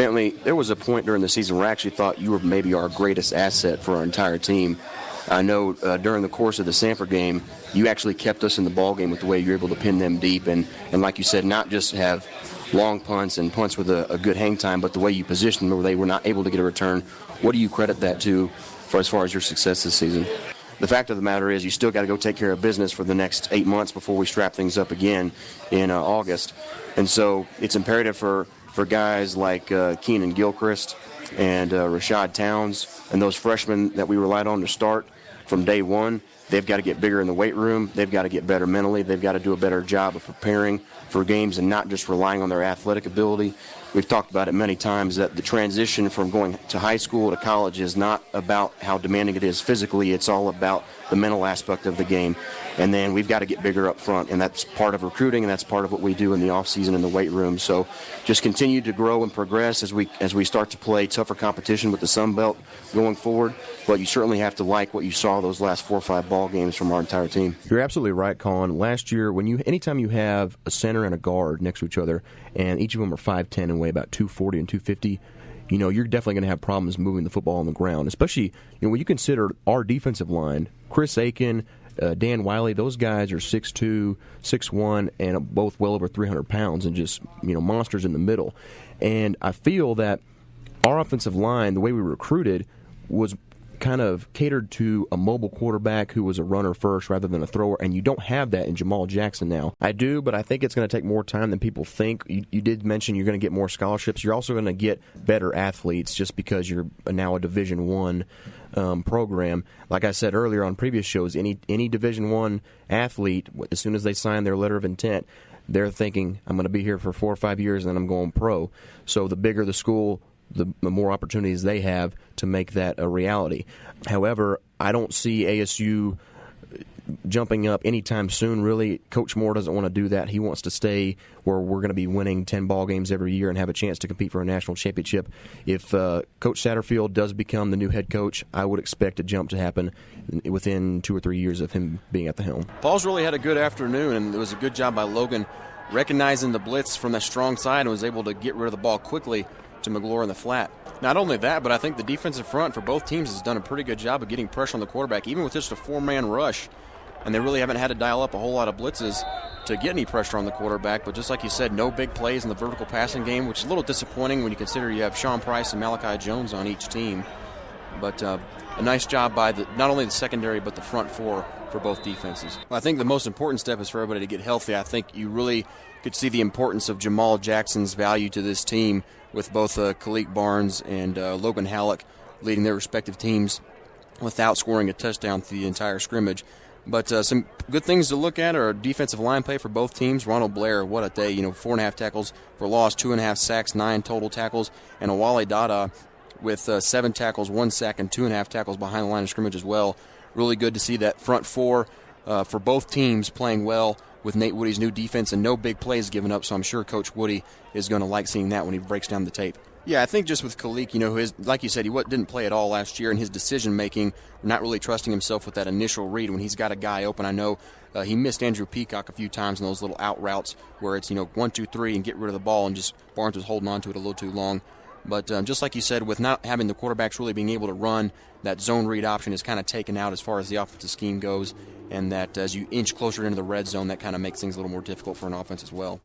Bentley, there was a point during the season where I actually thought you were maybe our greatest asset for our entire team. I know during the course of the Sanford game, you actually kept us in the ball game with the way you were able to pin them deep. And like you said, not just have long punts and punts with a good hang time, but the way you positioned them where they were not able to get a return. What do you credit that to for as far as your success this season? The fact of the matter is you still got to go take care of business for the next 8 months before we strap things up again in August. And so it's imperative for guys like Keenan Gilchrist and Rashad Towns and those freshmen that we relied on to start from day one. They've got to get bigger in the weight room. They've got to get better mentally. They've got to do a better job of preparing for games and not just relying on their athletic ability. We've talked about it many times that the transition from going to high school to college is not about how demanding it is physically. It's all about the mental aspect of the game. And then we've got to get bigger up front, and that's part of recruiting, and that's part of what we do in the offseason in the weight room. So just continue to grow and progress as we start to play tougher competition with the Sun Belt going forward. But you certainly have to like what you saw those last 4 or 5 ball games from our entire team. You're absolutely right, Colin. Last year, anytime you have a center and a guard next to each other, and each of them are 5'10" and weigh about 240 and 250, you're definitely going to have problems moving the football on the ground, especially when you consider our defensive line. Chris Aiken, Dan Wiley, those guys are 6'2", 6'1", and both well over 300 pounds and just monsters in the middle. And I feel that our offensive line, the way we recruited, was kind of catered to a mobile quarterback who was a runner first rather than a thrower, and you don't have that in Jamal Jackson now. I do, but I think it's going to take more time than people think. You did mention you're going to get more scholarships. You're also going to get better athletes just because you're now a Division I program. Like I said earlier on previous shows, any Division I athlete, as soon as they sign their letter of intent, they're thinking, I'm going to be here for 4 or 5 years and then I'm going pro. So the bigger the school, the more opportunities they have to make that a reality. However, I don't see ASU jumping up anytime soon, really. Coach Moore doesn't want to do that. He wants to stay where we're going to be winning 10 ball games every year and have a chance to compete for a national championship. If Coach Satterfield does become the new head coach, I would expect a jump to happen within 2 or 3 years of him being at the helm. Paul's really had a good afternoon, and it was a good job by Logan recognizing the blitz from the strong side and was able to get rid of the ball quickly to McGlure in the flat. Not only that, but I think the defensive front for both teams has done a pretty good job of getting pressure on the quarterback, even with just a 4-man rush. And they really haven't had to dial up a whole lot of blitzes to get any pressure on the quarterback. But just like you said, no big plays in the vertical passing game, which is a little disappointing when you consider you have Sean Price and Malachi Jones on each team. But a nice job by not only the secondary but the front four for both defenses. Well, I think the most important step is for everybody to get healthy. I think you really could see the importance of Jamal Jackson's value to this team with both Khalik Barnes and Logan Halleck leading their respective teams without scoring a touchdown through the entire scrimmage. But some good things to look at are defensive line play for both teams. Ronald Blair, what a day, 4.5 tackles for loss, 2.5 sacks, 9 total tackles, and Awale Dada with 7 tackles, 1 sack, and 2.5 tackles behind the line of scrimmage as well. Really good to see that front four for both teams playing well with Nate Woody's new defense and no big plays given up, so I'm sure Coach Woody is going to like seeing that when he breaks down the tape. Yeah, I think just with Khalik, like you said, he didn't play at all last year, and his decision-making, not really trusting himself with that initial read when he's got a guy open. I know he missed Andrew Peacock a few times in those little out routes where it's, 1, 2, 3, and get rid of the ball, and just Barnes was holding on to it a little too long. But just like you said, with not having the quarterbacks really being able to run, that zone read option is kind of taken out as far as the offensive scheme goes, and that as you inch closer into the red zone, that kind of makes things a little more difficult for an offense as well.